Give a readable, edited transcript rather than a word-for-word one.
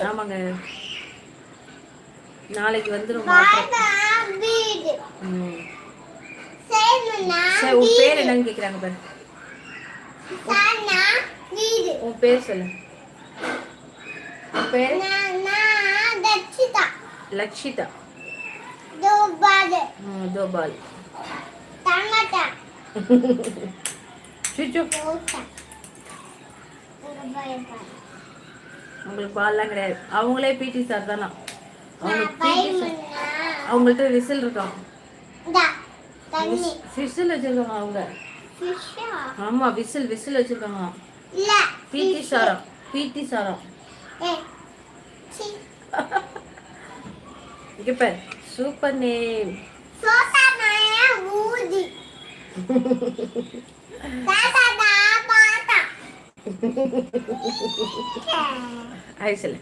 ஆமாங்க, நாளைக்கு வந்துடும் மாத்திரம். சரி, உன் பேர் என்னன்னு கேக்குறாங்க பாரு. உன் பேர் சொல்லு. உன் பேர் லக்ஷிதா. தோபால். உங்களுக்கு பால்லாம் கிடையாது. அவங்களே பிடி சார் தானா. அவங்கள்ட்ட விசில் இருக்கான். விசில் வச்சிருக்காங்க அவங்க. ஆமா, விசில் வச்சிருக்காங்க. பிடி சாரா. பிடி சாரா. இங்க பாரு, சூப்பர் நேம். ஹாய் சொல்லு.